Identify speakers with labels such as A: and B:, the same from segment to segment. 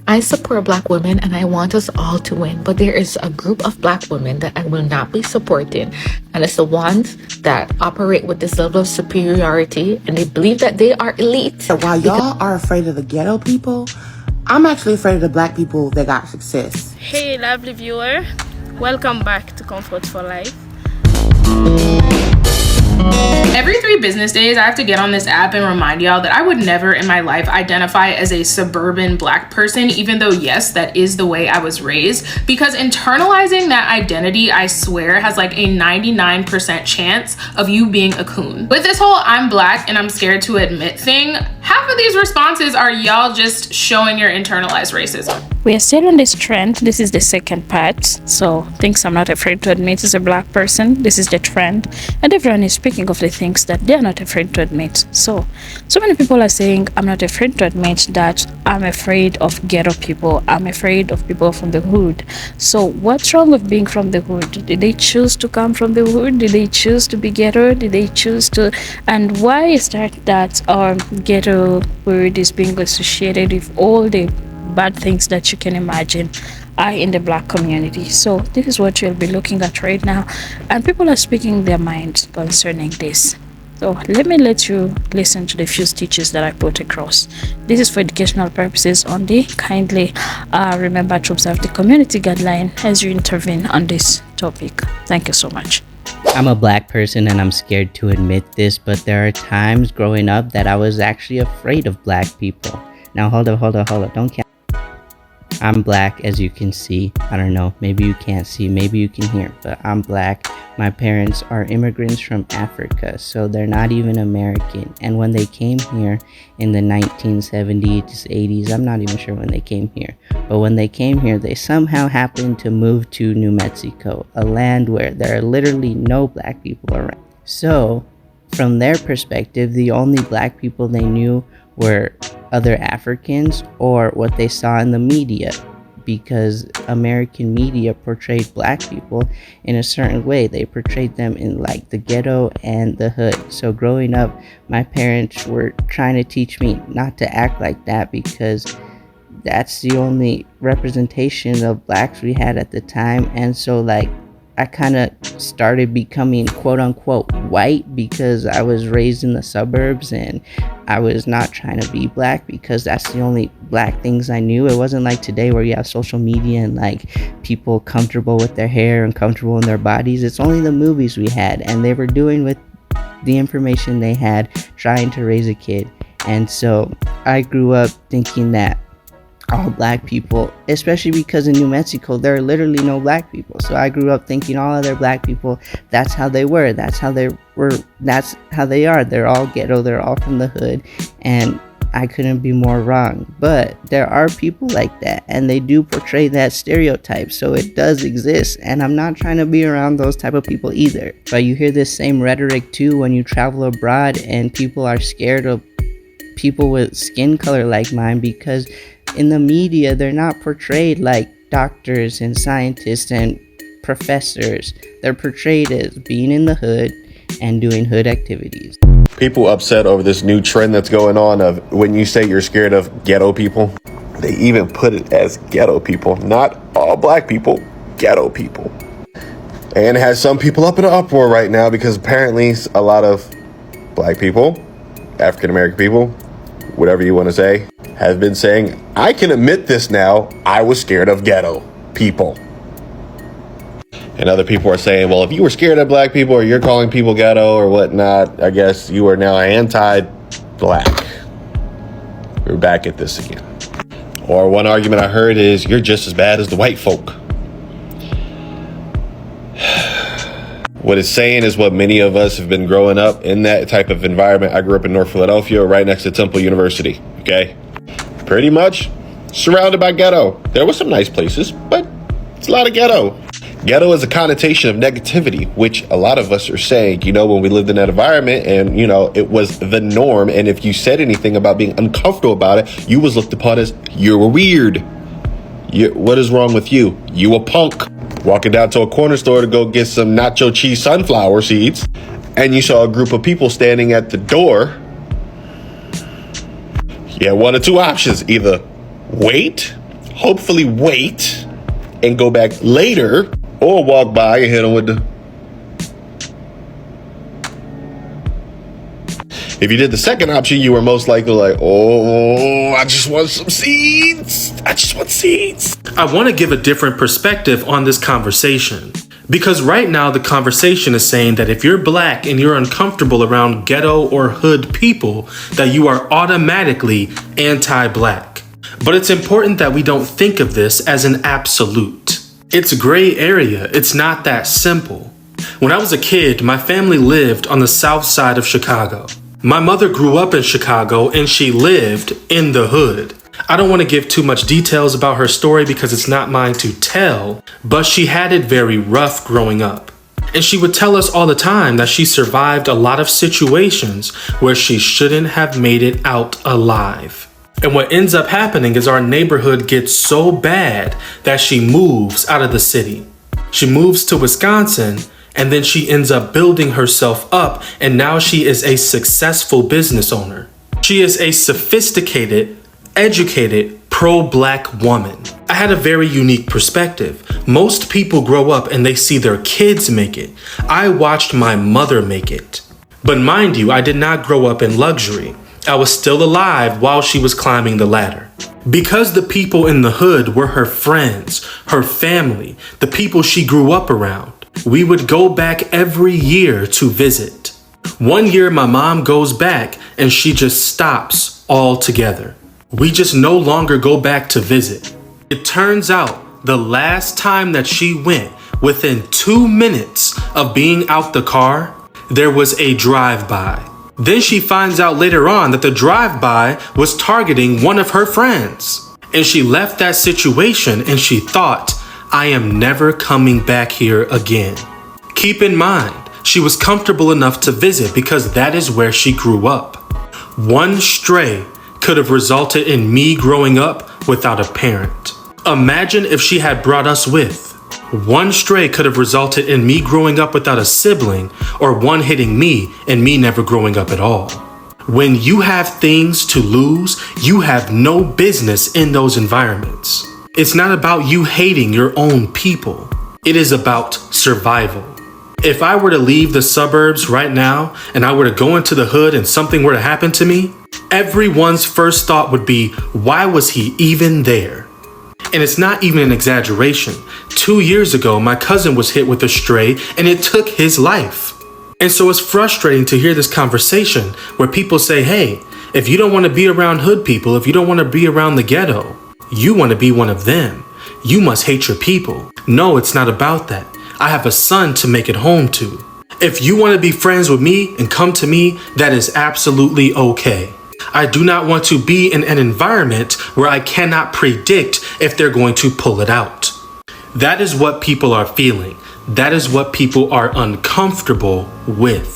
A: I support Black women and I want us all to win, but there is a group of Black women that I will not be supporting, and it's the ones that operate with this level of superiority and they believe that they are elite.
B: While y'all are afraid of the ghetto people, I'm actually afraid of the Black people that got success.
C: Hey lovely viewer, welcome back to Comfort for Life.
D: Every 3 business days, I have to get on this app and remind y'all that I would never in my life identify as a suburban Black person, even though, yes, that is the way I was raised, because internalizing that identity, I swear, has like a 99% chance of you being a coon. With this whole I'm Black and I'm scared to admit thing, half of these responses are y'all just showing your internalized racism.
C: We are still on this trend. This is the second part. So things I'm not afraid to admit as a Black person. This is the trend. And everyone is speaking of the things that they're not afraid to admit. So many people are saying, I'm not afraid to admit that I'm afraid of ghetto people. I'm afraid of people from the hood. So what's wrong with being from the hood? Did they choose to come from the hood? Did they choose to be ghetto? Did they choose to? And why is that our ghetto word is being associated with all the bad things that you can imagine are in the Black community? So this is what you'll be looking at right now, and people are speaking their minds concerning this. So let you listen to the few stitches that I put across. This is for educational purposes only. Kindly remember to observe the community guideline as you intervene on this topic. Thank you so much.
E: I'm a Black person and I'm scared to admit this, but there are times growing up that I was actually afraid of Black people. Now hold up, don't count. I'm Black, as you can see. I don't know, maybe you can't see, maybe you can hear, but I'm Black. My parents are immigrants from Africa, so they're not even American. And when they came here in the 1970s, 80s, I'm not even sure when they came here, but when they came here, they somehow happened to move to New Mexico, a land where there are literally no Black people around. So, from their perspective, the only Black people they knew were other Africans or what they saw in the media, because American media portrayed Black people in a certain way. They portrayed them in like the ghetto and the hood. So growing up, my parents were trying to teach me not to act like that, because that's the only representation of Blacks we had at the time. And so like I kind of started becoming quote unquote white because I was raised in the suburbs and I was not trying to be Black because that's the only Black things I knew. It wasn't like today where you have social media and like people comfortable with their hair and comfortable in their bodies. It's only the movies we had, and they were doing with the information they had, trying to raise a kid. And so I grew up thinking that all Black people, especially because in New Mexico there are literally no Black people, so I grew up thinking all other Black people, that's how they were, that's how they are, they're all ghetto, they're all from the hood, and I couldn't be more wrong. But there are people like that, and they do portray that stereotype, so it does exist, and I'm not trying to be around those type of people either. But you hear this same rhetoric too when you travel abroad, and people are scared of people with skin color like mine, because in the media they're not portrayed like doctors and scientists and professors. They're portrayed as being in the hood and doing hood activities.
F: People upset over this new trend that's going on of when you say you're scared of ghetto people, they even put it as ghetto people, not all Black people, ghetto people. And it has some people up in an uproar right now because apparently a lot of Black people, African American people, whatever you want to say, have been saying, I can admit this now, I was scared of ghetto people. And other people are saying, well, if you were scared of Black people or you're calling people ghetto or whatnot, I guess you are now anti-Black. We're back at this again. Or one argument I heard is, you're just as bad as the white folk. What it's saying is what many of us have been growing up in that type of environment. I grew up in North Philadelphia, right next to Temple University, okay? Pretty much surrounded by ghetto. There were some nice places, but it's a lot of ghetto. Ghetto is a connotation of negativity, which a lot of us are saying, you know, when we lived in that environment and, you know, it was the norm. And if you said anything about being uncomfortable about it, you was looked upon as you were weird. What is wrong with you? You a punk. Walking down to a corner store to go get some nacho cheese sunflower seeds, and you saw a group of people standing at the door. You had one or two options. Either wait hopefully wait and go back later, or walk by and hit them with the... If you did the second option, you were most likely like, oh, I just want some seeds. I just want seeds.
G: I want to give a different perspective on this conversation. Because right now the conversation is saying that if you're black and you're uncomfortable around ghetto or hood people, that you are automatically anti-black. But it's important that we don't think of this as an absolute. It's a gray area. It's not that simple. When I was a kid, my family lived on the south side of Chicago. My mother grew up in Chicago and she lived in the hood. I don't want to give too much details about her story because it's not mine to tell, but she had it very rough growing up. And she would tell us all the time that she survived a lot of situations where she shouldn't have made it out alive. And what ends up happening is our neighborhood gets so bad that she moves out of the city. She moves to Wisconsin, and then she ends up building herself up, and now she is a successful business owner. She is a sophisticated, educated, pro-black woman. I had a very unique perspective. Most people grow up and they see their kids make it. I watched my mother make it. But mind you, I did not grow up in luxury. I was still alive while she was climbing the ladder. Because the people in the hood were her friends, her family, the people she grew up around, we would go back every year to visit. One year my mom goes back and she just stops altogether. We just no longer go back to visit. It turns out the last time that she went, within 2 minutes of being out the car, there was a drive-by. Then she finds out later on that the drive-by was targeting one of her friends. And she left that situation and she thought, I am never coming back here again. Keep in mind, she was comfortable enough to visit because that is where she grew up. One stray could have resulted in me growing up without a parent. Imagine if she had brought us with. One stray could have resulted in me growing up without a sibling, or one hitting me and me never growing up at all. When you have things to lose, you have no business in those environments. It's not about you hating your own people. It is about survival. If I were to leave the suburbs right now and I were to go into the hood and something were to happen to me, everyone's first thought would be, why was he even there? And it's not even an exaggeration. 2 years ago, my cousin was hit with a stray and it took his life. And so it's frustrating to hear this conversation where people say, hey, if you don't want to be around hood people, if you don't want to be around the ghetto, you want to be one of them. You must hate your people. No, it's not about that. I have a son to make it home to. If you want to be friends with me and come to me, that is absolutely okay. I do not want to be in an environment where I cannot predict if they're going to pull it out. That is what people are feeling. That is what people are uncomfortable with.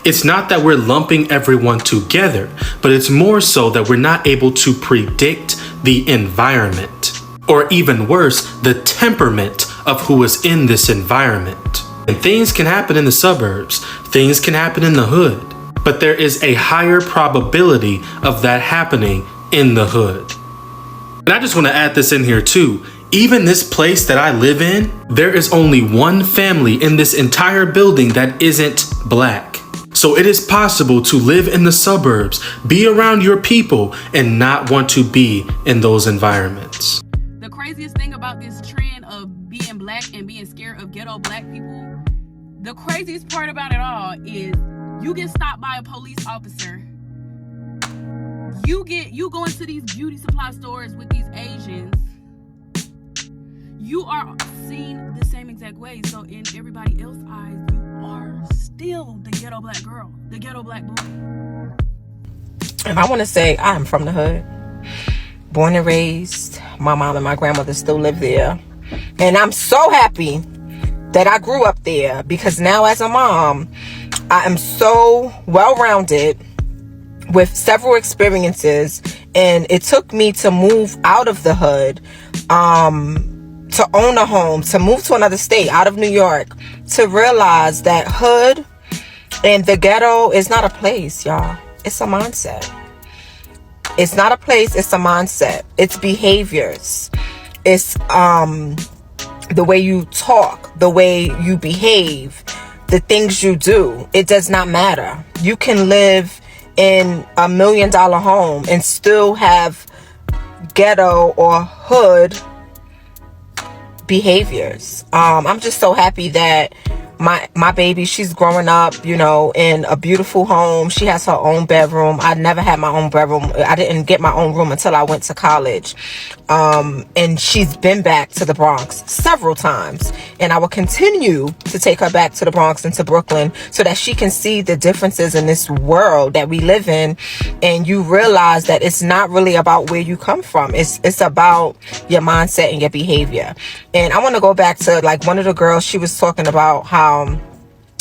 G: It's not that we're lumping everyone together, but it's more so that we're not able to predict the environment, or even worse, the temperament of who is in this environment. And things can happen in the suburbs, things can happen in the hood, but there is a higher probability of that happening in the hood. And I just want to add this in here too. Even this place that I live in, there is only one family in this entire building that isn't black. So it is possible to live in the suburbs, be around your people, and not want to be in those environments.
H: The craziest thing about this trend of being black and being scared of ghetto black people, the craziest part about it all is you get stopped by a police officer. You go into these beauty supply stores with these Asians. You are seen the same exact way. So in everybody else's eyes, you are still the ghetto black girl, the ghetto black boy.
I: And I want to say I'm from the hood, born and raised. My mom and my grandmother still live there, and I'm so happy that I grew up there, because now as a mom, I am so well-rounded with several experiences, and it took me to move out of the hood, to own a home, to move to another state, out of New York, to realize that hood and the ghetto is not a place, y'all. It's a mindset. It's not a place, it's a mindset. It's behaviors. It's the way you talk, the way you behave, the things you do. It does not matter. You can live in $1 million home and still have ghetto or hood behaviors. I'm just so happy that my baby, she's growing up, you know, in a beautiful home. She has her own bedroom. I never had my own bedroom. I didn't get my own room until I went to college. And she's been back to the Bronx several times, and I will continue to take her back to the Bronx and to Brooklyn so that she can see the differences in this world that we live in. And you realize that it's not really about where you come from. It's about your mindset and your behavior. And I want to go back to, like, one of the girls, she was talking about how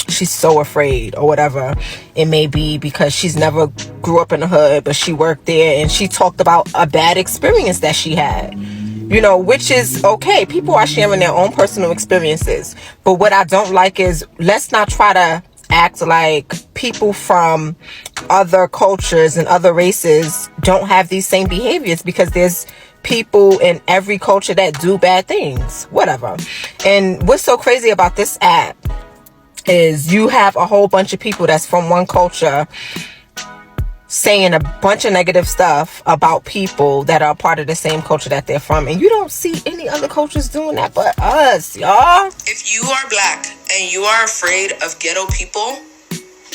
I: she's so afraid or whatever it may be because she's never grew up in the hood, but she worked there, and she talked about a bad experience that she had, you know, which is okay. People are sharing their own personal experiences, but what I don't like is, let's not try to act like people from other cultures and other races don't have these same behaviors, because there's people in every culture that do bad things, whatever. And what's so crazy about this app is you have a whole bunch of people that's from one culture saying a bunch of negative stuff about people that are part of the same culture that they're from, and you don't see any other cultures doing that but us, y'all.
J: If you are black and you are afraid of ghetto people,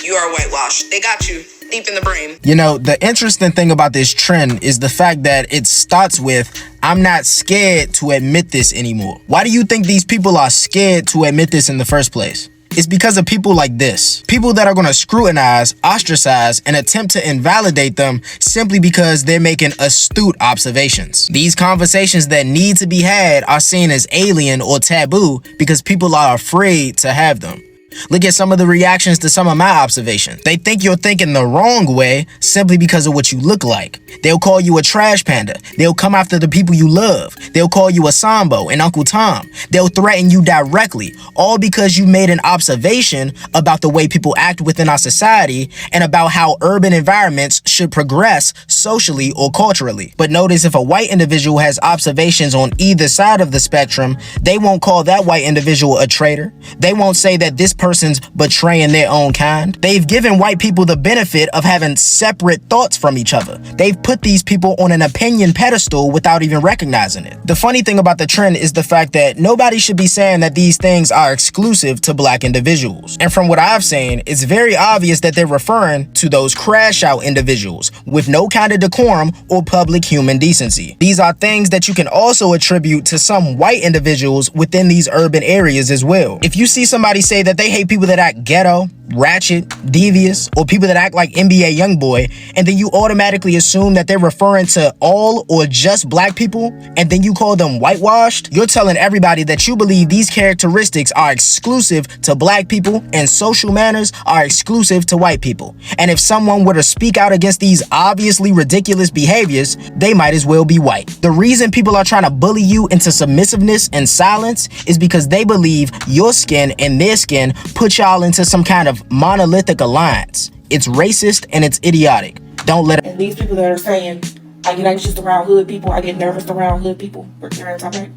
J: you are whitewashed. They got you deep in the brain.
K: You know, the interesting thing about this trend is the fact that it starts with, I'm not scared to admit this anymore. Why do you think these people are scared to admit this in the first place? It's because of people like this. People that are going to scrutinize, ostracize, and attempt to invalidate them simply because they're making astute observations. These conversations that need to be had are seen as alien or taboo because people are afraid to have them. Look at some of the reactions to some of my observations. They think you're thinking the wrong way simply because of what you look like. They'll call you a trash panda. They'll come after the people you love. They'll call you a Sambo and Uncle Tom. They'll threaten you directly, all because you made an observation about the way people act within our society and about how urban environments should progress socially or culturally. But notice, if a white individual has observations on either side of the spectrum, they won't call that white individual a traitor. They won't say that this person's betraying their own kind. They've given white people the benefit of having separate thoughts from each other. They've put these people on an opinion pedestal without even recognizing it. The funny thing about the trend is the fact that nobody should be saying that these things are exclusive to black individuals. And from what I've seen, it's very obvious that they're referring to those crash out individuals with no kind of decorum or public human decency. These are things that you can also attribute to some white individuals within these urban areas as well. If you see somebody say that they hate people that act ghetto, ratchet, devious, or people that act like NBA Youngboy, and then you automatically assume that they're referring to all or just black people, and then you call them whitewashed, you're telling everybody that you believe these characteristics are exclusive to black people and social manners are exclusive to white people. And if someone were to speak out against these obviously ridiculous behaviors, they might as well be white. The reason people are trying to bully you into submissiveness and silence is because they believe your skin and their skin put y'all into some kind of monolithic alliance. It's racist and it's idiotic. Don't let it.
B: And these people that are saying, I get anxious around hood people, I get nervous around hood people, they're anti-black.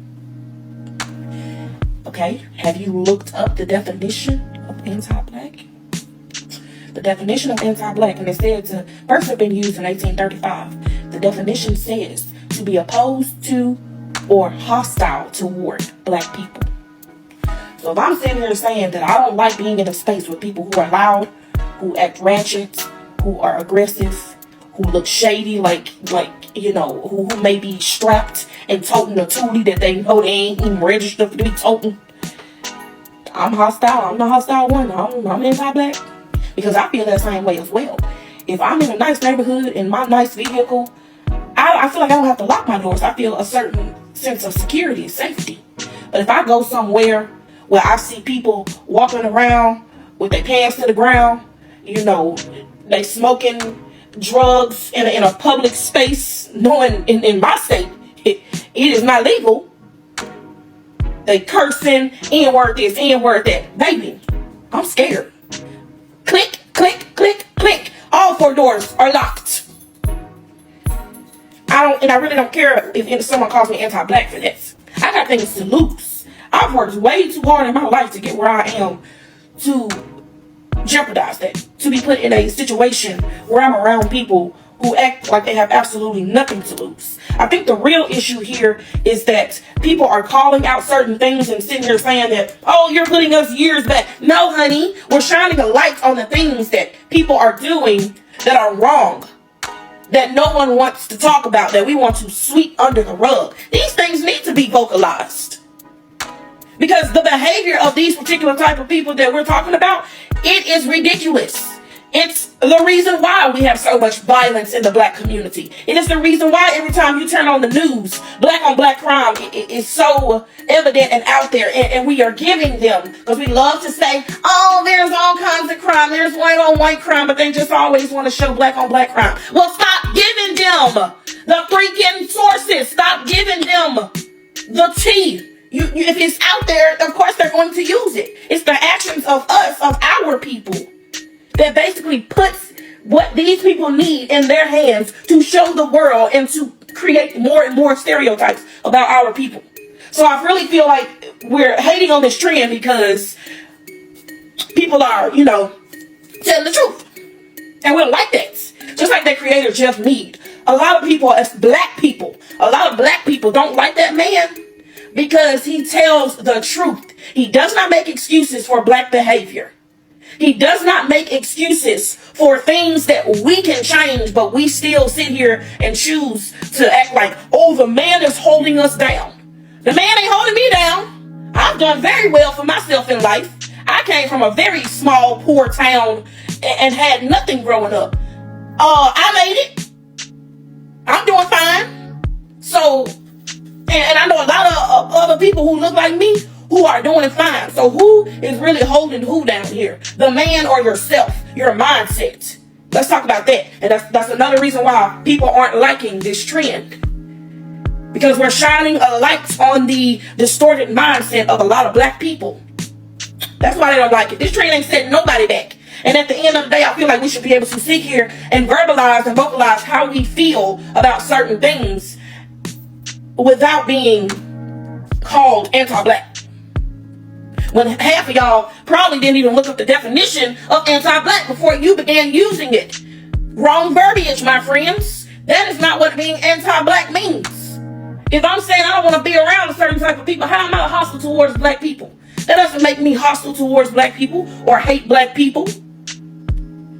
B: Okay, have you looked up the definition of anti-black? The definition of anti-black, and it said to first have been used in 1835. The definition says to be opposed to or hostile toward black people. So if I'm sitting here saying that I don't like being in a space with people who are loud, who act ratchet, who are aggressive, who look shady, like you know, who may be strapped and toting a tootie that they know they ain't even registered to be toting, I'm hostile. I'm the hostile one. I'm anti-black because I feel that same way as well. If I'm in a nice neighborhood in my nice vehicle, I feel like I don't have to lock my doors. I feel a certain sense of security and safety. But if I go somewhere where I see people walking around with their pants to the ground, you know, they smoking drugs in a public space, knowing in my state it is not legal. They cursing, N-word this, N-word that. Baby, I'm scared. Click, click, click, click. All 4 doors are locked. I really don't care if someone calls me anti-black for this. got things to lose. I've worked way too hard in my life to get where I am, to jeopardize that, to be put in a situation where I'm around people who act like they have absolutely nothing to lose. I think the real issue here is that people are calling out certain things and sitting here saying that, oh, you're putting us years back. No, honey, we're shining a light on the things that people are doing that are wrong, that no one wants to talk about, that we want to sweep under the rug. These things need to be vocalized. Because the behavior of these particular type of people that we're talking about, it is ridiculous. It's the reason why we have so much violence in the black community. It is the reason why every time you turn on the news, black on black crime is so evident and out there. And we are giving them, because we love to say, oh, there's all kinds of crime. There's white on white crime, but they just always want to show black on black crime. Well, stop giving them the freaking sources. Stop giving them the tea. If it's out there, of course they're going to use it. It's the actions of us, of our people, that basically puts what these people need in their hands to show the world and to create more and more stereotypes about our people. So I really feel like we're hating on this trend because people are, telling the truth. And we don't like that. Just like that creator Jeff Mead. A lot of people, as black people, don't like that man because he tells the truth. He does not make excuses for black behavior. He does not make excuses for things that we can change, but we still sit here and choose to act like, oh, the man is holding us down. The man ain't holding me down. I've done very well for myself in life. I came from a very small, poor town and had nothing growing up. I made it. I'm doing fine. So, and I know a lot of other people who look like me who are doing fine. So who is really holding who down here? The man or yourself? Your mindset. Let's talk about that. And that's another reason why people aren't liking this trend. Because we're shining a light on the distorted mindset of a lot of black people. That's why they don't like it. This trend ain't setting nobody back. And at the end of the day, I feel like we should be able to sit here and verbalize and vocalize how we feel about certain things without being called anti-black. When half of y'all probably didn't even look up the definition of anti-black before you began using it. Wrong verbiage, my friends. That is not what being anti-black means. If I'm saying I don't want to be around a certain type of people, how am I hostile towards black people? That doesn't make me hostile towards black people or hate black people.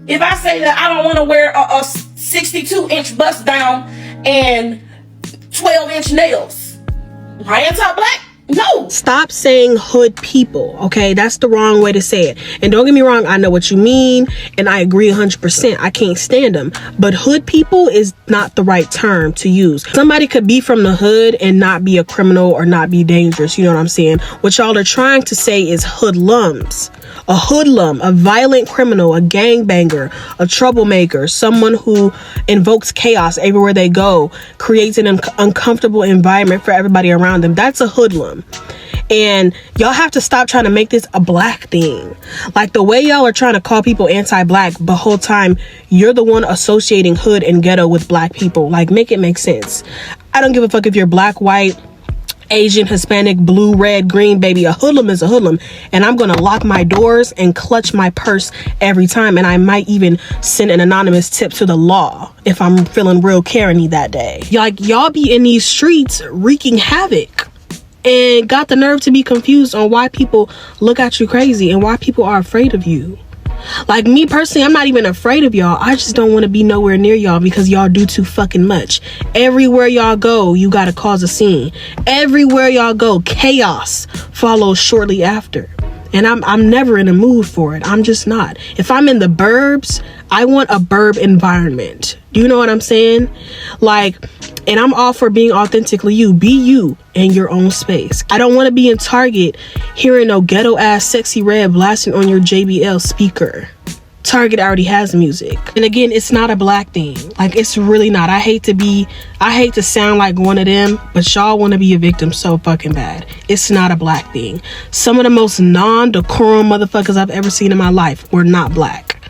B: If I say that I don't want to wear a 62-inch bust down and 12-inch nails, am I anti-black? No.
I: Stop saying hood people, okay? That's the wrong way to say it. And don't get me wrong, I know what you mean, and I agree 100%. I can't stand them. But hood people is not the right term to use. Somebody could be from the hood and not be a criminal or not be dangerous, you know what I'm saying? What y'all are trying to say is hoodlums. A hoodlum, a violent criminal, a gangbanger, a troublemaker, someone who invokes chaos everywhere they go, creates an uncomfortable environment for everybody around them. That's a hoodlum. And y'all have to stop trying to make this a black thing. Like the way y'all are trying to call people anti-black, the whole time you're the one associating hood and ghetto with black people. Like, make it make sense. I don't give a fuck if you're black, white, Asian, Hispanic, blue, red, green, baby. A hoodlum is a hoodlum. And I'm gonna lock my doors and clutch my purse every time. And I might even send an anonymous tip to the law if I'm feeling real Karen-y that day. Like, y'all be in these streets wreaking havoc and got the nerve to be confused on why people look at you crazy and why people are afraid of you. Like, me personally, I'm not even afraid of y'all. I just don't want to be nowhere near y'all because y'all do too fucking much. Everywhere y'all go, you gotta cause a scene. Everywhere y'all go, chaos follows shortly after. And I'm never in a mood for it. I'm just not. If I'm in the burbs, I want a burb environment. Do you know what I'm saying? Like, and I'm all for being authentically you. Be you in your own space. I don't want to be in Target hearing no ghetto ass Sexy Red blasting on your JBL speaker. Target already has music. And again, it's not a black thing. Like, it's really not. I hate to sound like one of them, but y'all want to be a victim so fucking bad. It's not a black thing. Some of the most non-decorum motherfuckers I've ever seen in my life were not black.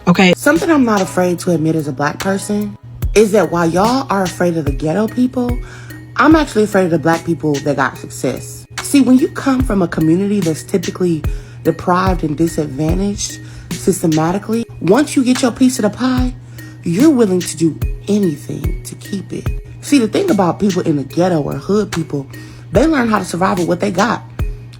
I: Okay?
L: Something I'm not afraid to admit as a black person is that while y'all are afraid of the ghetto people,
B: I'm actually afraid of the black people that got success. See, when you come from a community that's typically deprived and disadvantaged systematically, once you get your piece of the pie, you're willing to do anything to keep it. See, the thing about people in the ghetto or hood people, they learn how to survive with what they got.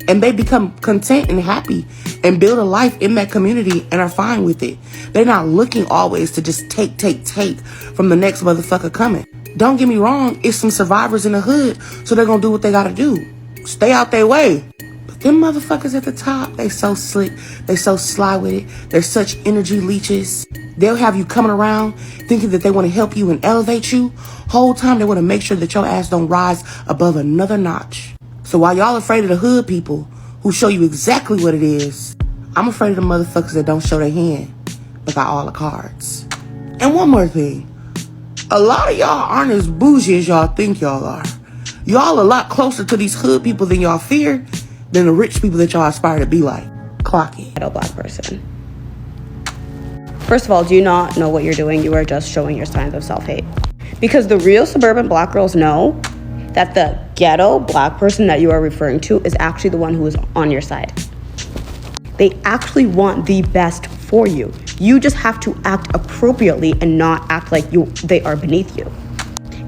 B: And they become content and happy and build a life in that community and are fine with it. They're not looking always to just take from the next motherfucker coming. Don't get me wrong, it's some survivors in the hood, so they're gonna do what they gotta do. Stay out their way. But them motherfuckers at the top, they so slick, they so sly with it, they're such energy leeches. They'll have you coming around thinking that they want to help you and elevate you. Whole time they want to make sure that your ass don't rise above another notch. So while y'all afraid of the hood people who show you exactly what it is, I'm afraid of the motherfuckers that don't show their hand but got all the cards. And one more thing. A lot of y'all aren't as bougie as y'all think y'all are. Y'all a lot closer to these hood people than y'all fear than the rich people that y'all aspire to be like. Clock it.
L: Ghetto black person. First of all, do you not know what you're doing? You are just showing your signs of self-hate. Because the real suburban black girls know that the ghetto black person that you are referring to is actually the one who is on your side. They actually want the best for you. You just have to act appropriately and not act like they are beneath you.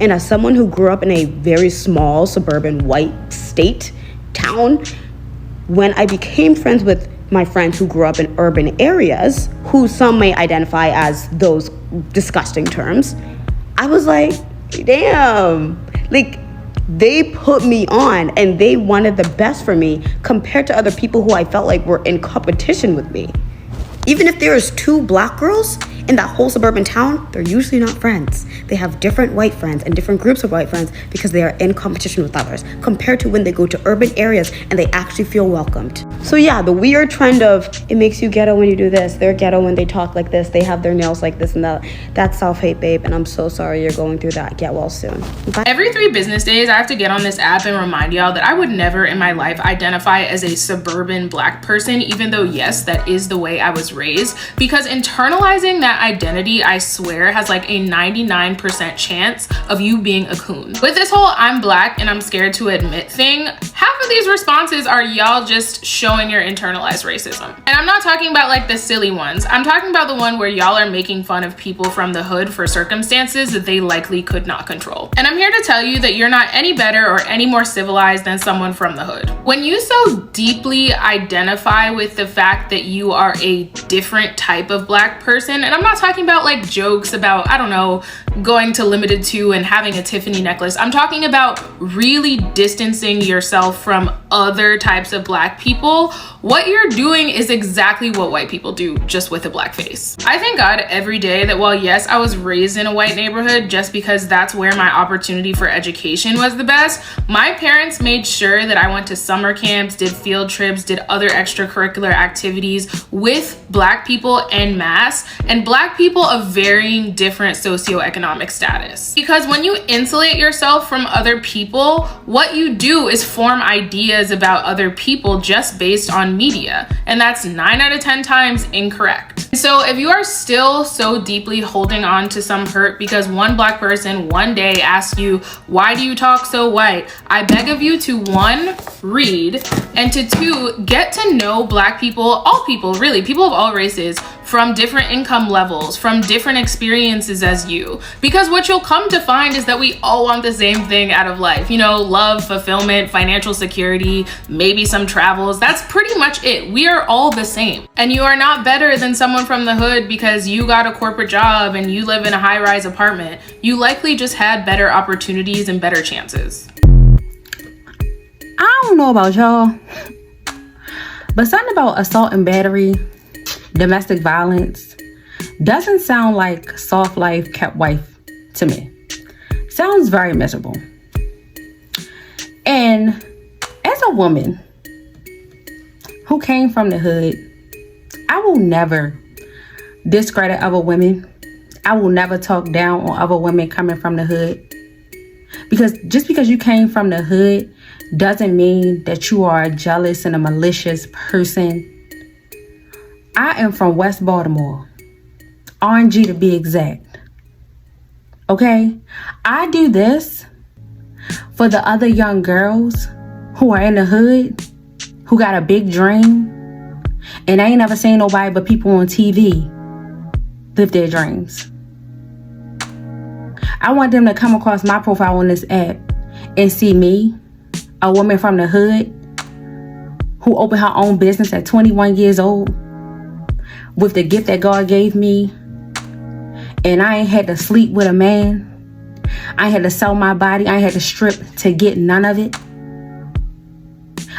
L: And as someone who grew up in a very small suburban white state town, when I became friends with my friends who grew up in urban areas, who some may identify as those disgusting terms, I was like, damn, like they put me on and they wanted the best for me compared to other people who I felt like were in competition with me. Even if there is 2 black girls in that whole suburban town, they're usually not friends. They have different white friends and different groups of white friends because they are in competition with others, compared to when they go to urban areas and they actually feel welcomed. So yeah, the weird trend of it makes you ghetto when you do this, they're ghetto when they talk like this, they have their nails like this and that, that's self-hate, babe, and I'm so sorry you're going through that. Get well soon. Bye.
D: Every 3 business days, I have to get on this app and remind y'all that I would never in my life identify as a suburban black person, even though yes, that is the way I was raised, because internalizing that identity, I swear, has like a 99% chance of you being a coon. With this whole I'm black and I'm scared to admit thing, half of these responses are y'all just showing your internalized racism. And I'm not talking about like the silly ones. I'm talking about the one where y'all are making fun of people from the hood for circumstances that they likely could not control. And I'm here to tell you that you're not any better or any more civilized than someone from the hood. When you so deeply identify with the fact that you are a different type of black person, and I'm not talking about like jokes about, I don't know, going to Limited 2 and having a Tiffany necklace. I'm talking about really distancing yourself from other types of black people. What you're doing is exactly what white people do, just with a black face. I thank God every day that while yes, I was raised in a white neighborhood just because that's where my opportunity for education was the best, my parents made sure that I went to summer camps, did field trips, did other extracurricular activities with black people en masse, and black people of varying different socioeconomic status. Because when you insulate yourself from other people, what you do is form ideas about other people just based on media, and that's 9 out of 10 times incorrect. So if you are still so deeply holding on to some hurt because one black person one day asked you, why do you talk so white? I beg of you to 1, read, and to 2, get to know black people, all people, really, people of all races, from different income levels, from different experiences as you. Because what you'll come to find is that we all want the same thing out of life. You know, love, fulfillment, financial security, maybe some travels. That's pretty much it. We are all the same. And you are not better than someone from the hood because you got a corporate job and you live in a high-rise apartment. You likely just had better opportunities and better chances.
H: I don't know about y'all, but something about assault and battery, domestic violence, doesn't sound like soft life kept wife to me. Sounds very miserable. And as a woman who came from the hood, I will never discredit other women. I will never talk down on other women coming from the hood. Because just because you came from the hood doesn't mean that you are a jealous and a malicious person. I am from West Baltimore, RNG to be exact. Okay? I do this For the other young girls who are in the hood, who got a big dream, and I ain't never seen nobody but people on TV live their dreams. I want them to come across my profile on this app and see me, a woman from the hood, who opened her own business at 21 years old with the gift that God gave me. And I ain't had to sleep with a man. I ain't had to sell my body. I ain't had to strip to get none of it.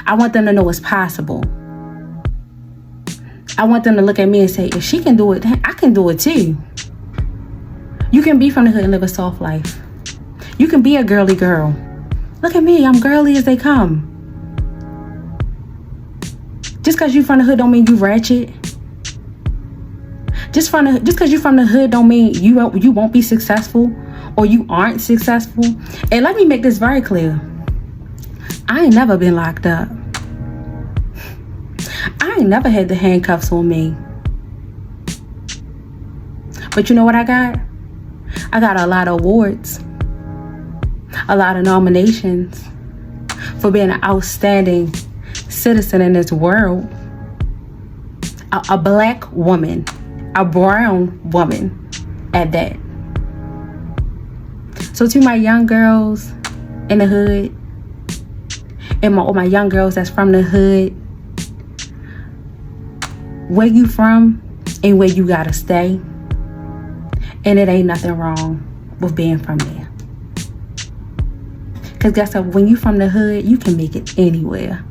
H: I want them to know it's possible. I want them to look at me and say, if she can do it, I can do it too. You can be from the hood and live a soft life. You can be a girly girl. Look at me, I'm girly as they come. Just because you from the hood don't mean you ratchet. Just because you from the hood don't mean you won't be successful or you aren't successful. And let me make this very clear. I ain't never been locked up. I ain't never had the handcuffs on me. But you know what I got? I got a lot of awards, a lot of nominations for being an outstanding citizen in this world. A black woman, a brown woman at that. So to my young girls in the hood, and my young girls that's from the hood, where you from and where you gotta stay. And it ain't nothing wrong with being from there. Because guess what? When you from the hood, you can make it anywhere.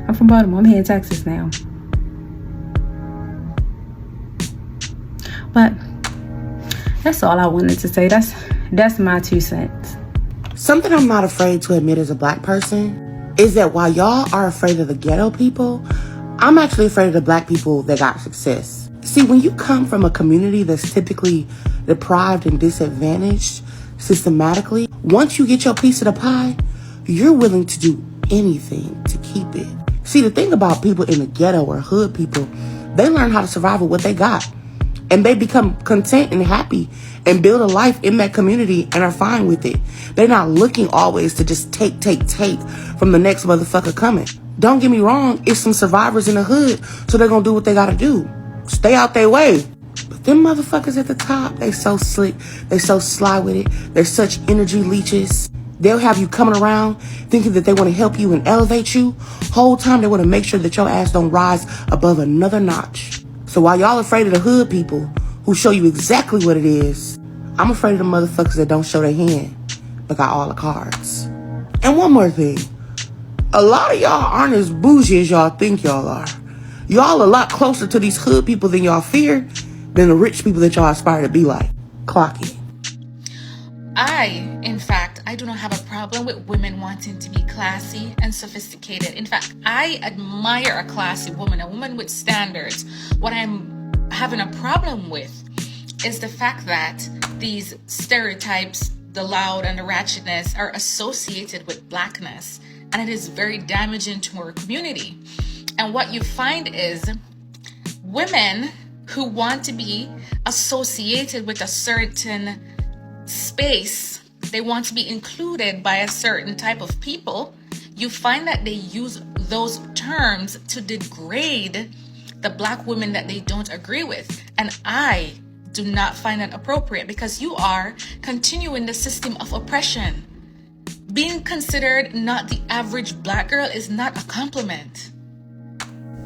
H: I'm from Baltimore. I'm here in Texas now. But that's all I wanted to say. That's my 2 cents.
M: Something I'm not afraid to admit as a black person is that while y'all are afraid of the ghetto people, I'm actually afraid of the black people that got success. See, when you come from a community that's typically deprived and disadvantaged systematically, once you get your piece of the pie, you're willing to do anything to keep it. See, the thing about people in the ghetto or hood people, they learn how to survive with what they got. And they become content and happy and build a life in that community and are fine with it. They're not looking always to just take from the next motherfucker coming. Don't get me wrong, it's some survivors in the hood, so they're gonna do what they gotta do. Stay out their way. But them motherfuckers at the top, they so slick, they so sly with it, they're such energy leeches. They'll have you coming around thinking that they want to help you and elevate you. Whole time they want to make sure that your ass don't rise above another notch. So while y'all afraid of the hood people who show you exactly what it is, I'm afraid of the motherfuckers that don't show their hand but got all the cards. And one more thing. A lot of y'all aren't as bougie as y'all think y'all are. Y'all a lot closer to these hood people than y'all fear than the rich people that y'all aspire to be like. Clock it.
A: In fact, I do not have a problem with women wanting to be classy and sophisticated. In fact, I admire a classy woman, a woman with standards. What I'm having a problem with is the fact that these stereotypes, the loud and the ratchetness, are associated with blackness, and it is very damaging to our community. And what you find is women who want to be associated with a certain space, they want to be included by a certain type of people, you find that they use those terms to degrade the black women that they don't agree with. And I do not find that appropriate, because you are continuing the system of oppression. Being considered not the average black girl is not a compliment.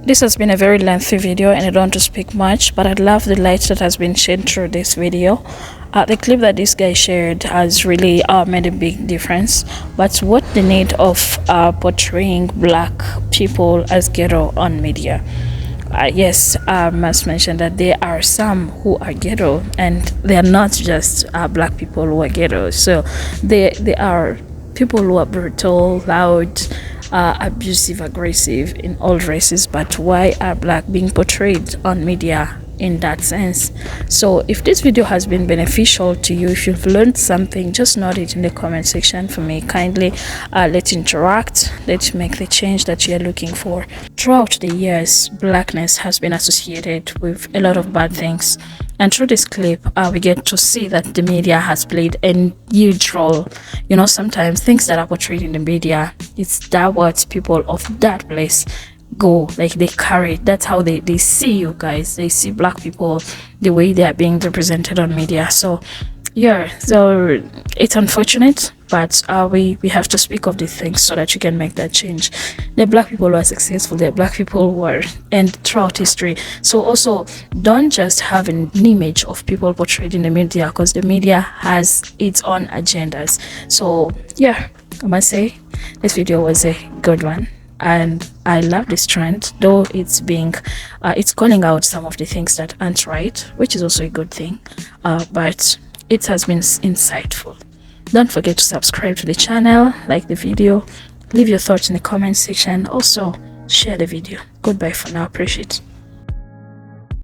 C: This has been a very lengthy video and I don't want to speak much, but I love the light that has been shed through this video. The clip that this guy shared has really made a big difference. But what the need of portraying black people as ghetto on media? Yes, I must mention that there are some who are ghetto, and they are not just black people who are ghetto. So they are people who are brutal, loud, abusive, aggressive in all races. But why are black being portrayed on media in that sense. So if this video has been beneficial to you, if you've learned something, just note it in the comment section for me. Kindly let's interact, let's make the change that you're looking for. Throughout the years, blackness has been associated with a lot of bad things, and through this clip we get to see that the media has played a huge role. You know, sometimes things that are portrayed in the media, it's that what people of that place go, like they carry. That's how they see you guys. They see black people the way they are being represented on media. So yeah, so it's unfortunate, but we have to speak of these things so that you can make that change. The black people who are successful, the black people who are, and throughout history. So also don't just have an image of people portrayed in the media, because the media has its own agendas. So yeah, I must say this video was a good one, and I love this trend, though it's being it's calling out some of the things that aren't right, which is also a good thing, but it has been insightful. Don't forget to subscribe to the channel, like the video, leave your thoughts in the comment section, also share the video. Goodbye for now. Appreciate it.